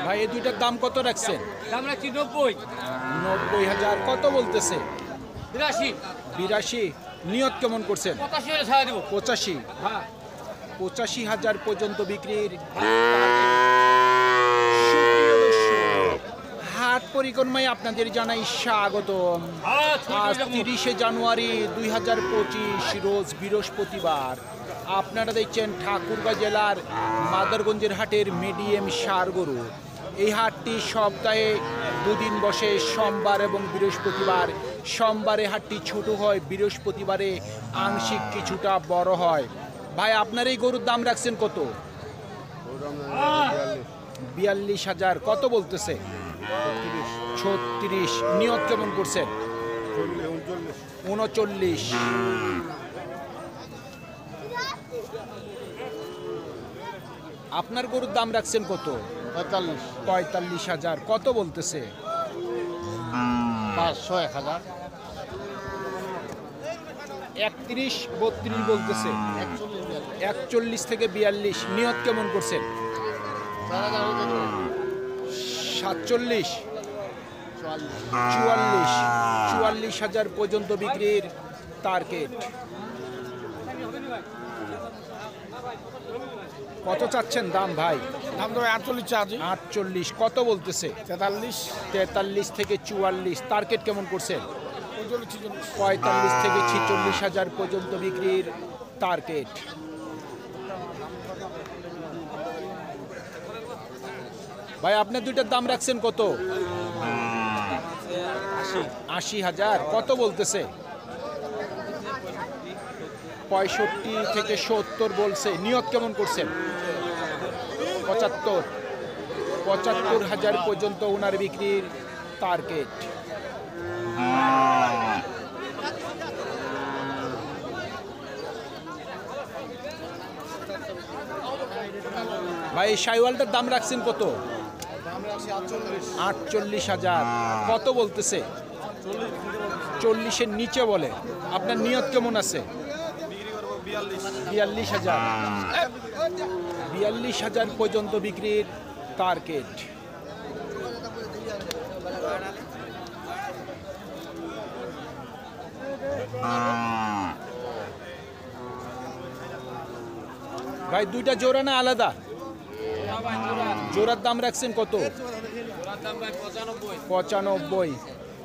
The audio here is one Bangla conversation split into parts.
ভাই এই দুইটার দাম কত রাখছেন? দাম রাখছি 90। 90,000 কত বলতেছে? 82। 82। নিয়ত কেমন করছেন? 85 হলে ছাড়া দেবো। 85। হ্যাঁ 85,000 পর্যন্ত বিক্রির হাট পরিক্রমায় আপনাদের জানাই স্বাগতম। আজ 30শে জানুয়ারি 2025 রোজ বৃহস্পতিবার। আপনারা দেখছেন ঠাকুরগাঁ জেলার মাদারগঞ্জের হাটের মিডিয়াম ষাঁড় গরু। এই হাটটি সপ্তাহে দুদিন বসে, সোমবার এবং বৃহস্পতিবার। সোমবারে হাটটি ছোট হয়, বৃহস্পতিবারে আংশিক কিছুটা বড় হয়। ভাই আপনার এই গরুর দাম রাখছেন কত? 42,000 কত বলতেছে? 36। নিয়ত কেমন করছেন? 39। আপনার গরুর দাম রাখছেন কত? 45,000 কত বলতেছে? 500 1000 31 32 বলতেছে। 41 থেকে 42। নিয়ত কেমন করছেন? 47। 44,000 পর্যন্ত বিক্রির টার্গেট। কত চাচ্ছেন দাম ভাই? দাম তো 48 চার্জ। 48 কত বলতেছে? 43 43 থেকে 44। টার্গেট কেমন করছেন? 45 45 থেকে 46,000 পর্যন্ত বিক্রির টার্গেট। ভাই আপনার দুইটার দাম রাখছেন কত? 80,000 কত বলতেছে? 65 থেকে 70 বলছে। নিয়ত কেমন করছেন? 75,000 পর্যন্ত ওনার বিক্রির টার্গেট। ভাই শাইওয়ালটার দাম রাখছেন কত? 48,000 কত বলতেছে? 40-এর নিচে বলে। আপনার নিয়ত কেমন আছে? 42,000। 42,000 পর্যন্ত বিক্রির টার্গেট। ভাই দুইটা জোড়া না আলাদা? জোড়ার দাম রাখছেন কত? 95।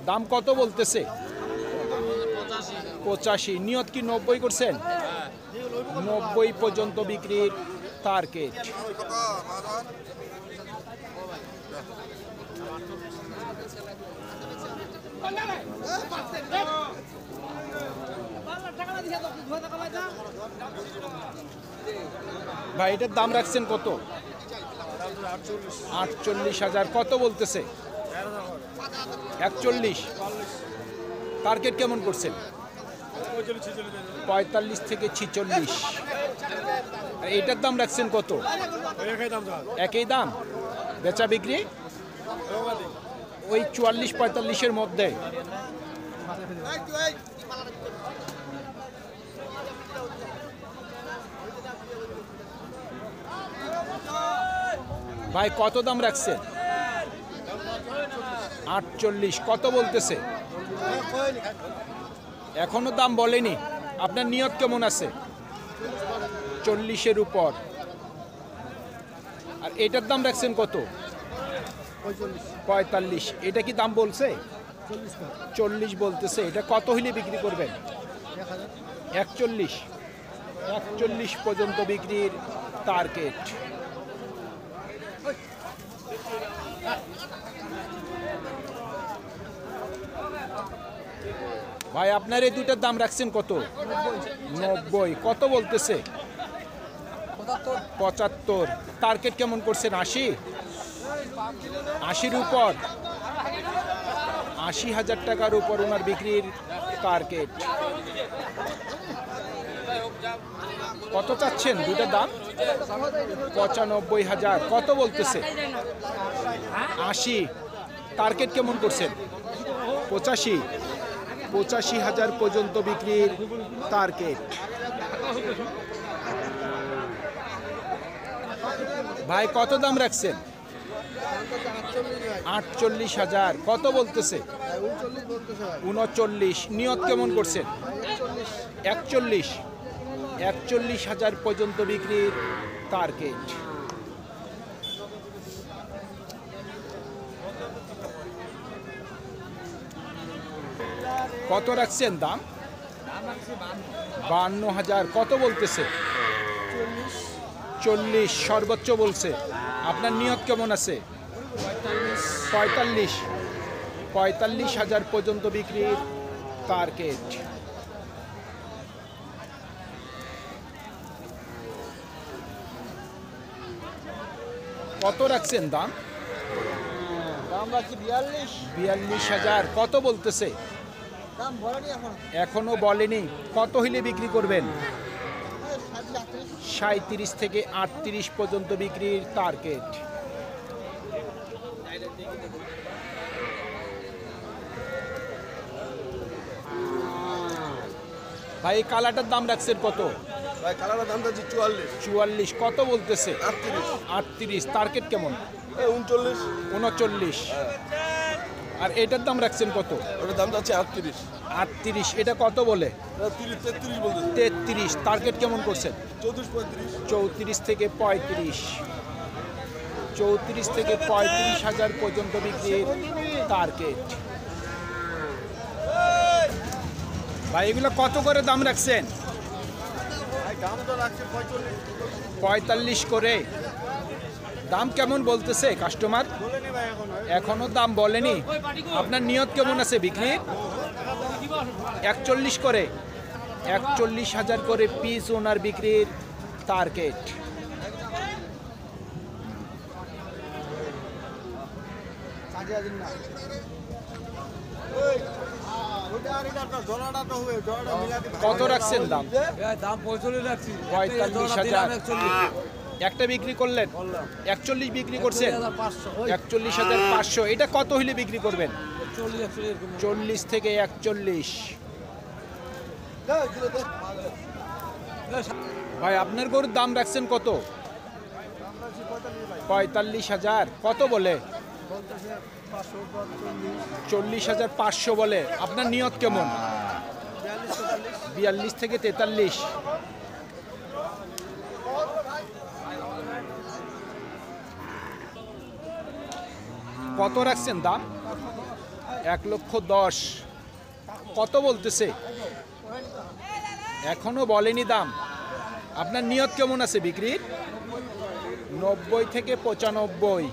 দাম কত বলতেছে? 85। নিয়ত কি 90 করছেন? 90 পর্যন্ত বিক্রির টার্গেট। ভাই এটার দাম রাখছেন কত? 48,000 কত বলতেছে? 41। টার্গেট কেমন করছেন? 45 থেকে 46। আর এটার দাম রাখছেন কত? একই দাম। বেচা বিক্রি ওই 44-45-এর মধ্যে। ভাই কত দাম রাখছেন? 48 কত বলতেছে? এখনো দাম বলেনি। আপনার নিয়ত কেমন আছে? 40-এর উপর। আর এটার দাম রাখছেন কত? 45। এটা কি দাম বলছে? 40 বলতেছে। এটা কত হইলে বিক্রি করবেন? 41। 41 পর্যন্ত বিক্রির টার্গেট। ভাই আপনার এই দুইটার দাম রাখছেন কত? 90 কত বলতেছে? 75। টার্গেট কেমন করছেন? 80। 80-র উপর। 80,000 টাকার উপর ওনার বিক্রির টার্গেট। কত চাচ্ছেন দুইটার দাম? 95,000 কত বলতেছে? 80। টার্গেট কেমন করছেন? 85। 85,000 পর্যন্ত বিক্রির টার্গেট। ভাই কত দাম রাখছেন? 48,000 কত বলতেছে? 39। নিয়ত কেমন করছেন? 41,000 পর্যন্ত বিক্রির টার্গেট। কত রাখছেন দাম? 52,000 কত বলতেছে? 40 সর্বোচ্চ বলছে। আপনার নিয়ত কেমন আছে? 45,000 পর্যন্ত বিক্রির টার্গেট। কত রাখছেন দাম? দাম রাখছি 42,000 কত বলতেছে? দাম বলেনি এখনো বলেনি। কত হইলে বিক্রি করবেন? 37 থেকে 38 পর্যন্ত বিক্রির টার্গেট। ভাই এই কালাটার দাম রাখছেন কত? ভাই কালারের দাম যাচ্ছে 44 কত বলতেছে? 38 টার্গেট কেমন? 39। 39। আর এটার দাম রাখছেন কত? ওটার দাম যাচ্ছে 38। 38 এটা কত বলে? 33 বলতেছে। 33 টার্গেট কেমন করছেন? 34 34 35। থেকে 35। 34 থেকে 35,000 পর্যন্ত বিক্রির টার্গেট। ভাই এগুলো কত করে দাম রাখছেন? ভাই দাম তো রাখছে 45 করে। দাম কেমন বলতেছে কাস্টমার? বলেনি ভাই এখনো দাম বলেনি। আপনার নিয়ত কেমন আছে বিক্রির? 41 করে। 41,000 করে পিস ওনার বিক্রির টার্গেট। কত রাখছেন দাম? দাম 45 রাখছি 45,000 একটা বিক্রি করলেন? 41 বিক্রি করছেন? 41,500 এটা কত হইলে বিক্রি করবেন? 40 থেকে 41। ভাই আপনার গরুর দাম রাখছেন কত? 45,000 কত বলে? 40,500 বলে। আপনার নিয়ত কেমন? 42 থেকে 43। কত রাখছেন দাম? 1,10,000 কত বলতেছে? এখনো বলেনি দাম। আপনার নিয়ত কেমন আছে বিক্রির? 90 থেকে 95।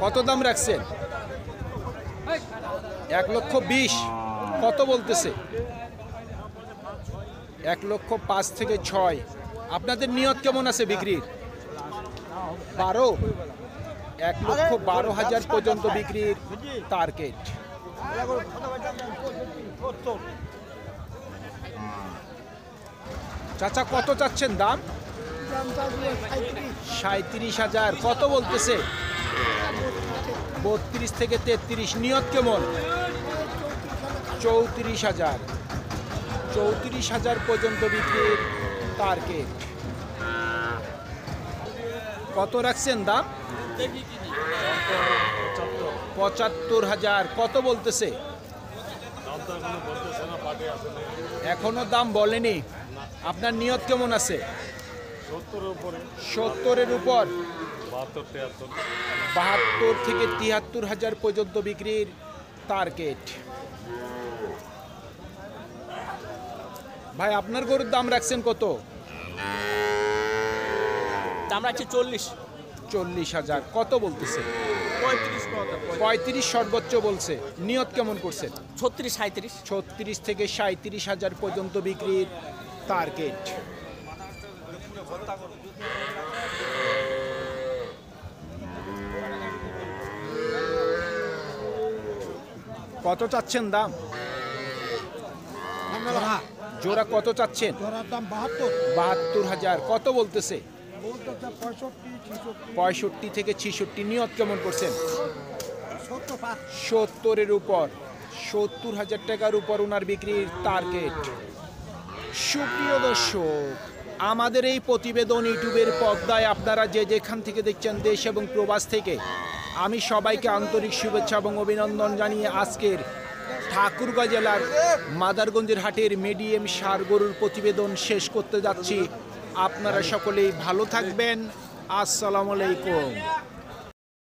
কত দাম রাখছেন? 1,20,000 কত বলতেছে? 1,05,000 থেকে 6। আপনাদের নিয়ত কেমন আছে বিক্রির? 12। 1,12,000 পর্যন্ত বিক্রির টার্গেট। চাচা কত চাচ্ছেন দাম? 37,000 কত বলতেছে? 32 থেকে 33। নিয়ত কেমন? 34,000। 34,000 পর্যন্ত বিক্রির টার্গেট। কত রাখছেন দাম? 75,000 কত বলতেছে? এখনো দাম বলেনি। আপনার নিয়ত কেমন আছে? 70-এর উপর। 72 থেকে 73,000 পর্যন্ত বিক্রির টার্গেট। ভাই আপনার গরুর দাম রাখছেন কত? দাম রাখছি 40,000 কত বলতেছে? 35 সর্বোচ্চ বলছে। নিয়ত কেমন করছেন? 36-37। 36 থেকে 37,000 পর্যন্ত বিক্রির টার্গেট। কত চাচ্ছেন দাম? জোড়া কত চাচ্ছেন? 72,000 কত বলতেছে? 65 থেকে 66 নিয়ত কেমন করছেন? 70-এর উপর, 70,000 টাকার উপর ওনার বিক্রির টার্গেট। সুপ্রিয় দর্শক, আমাদের এই প্রতিবেদন ইউটিউবের পর্দায় আপনারা যে যেখান থেকে দেখছেন, দেশ এবং প্রবাস থেকে, আমি সবাইকে আন্তরিক শুভেচ্ছা এবং অভিনন্দন জানিয়ে আজকের ঠাকুরগাঁও জেলার মাদারগঞ্জের হাটের মিডিয়াম ষাঁড় গরুর প্রতিবেদন শেষ করতে যাচ্ছি। আপনারা সকলেই ভালো থাকবেন। আসসালামু আলাইকুম।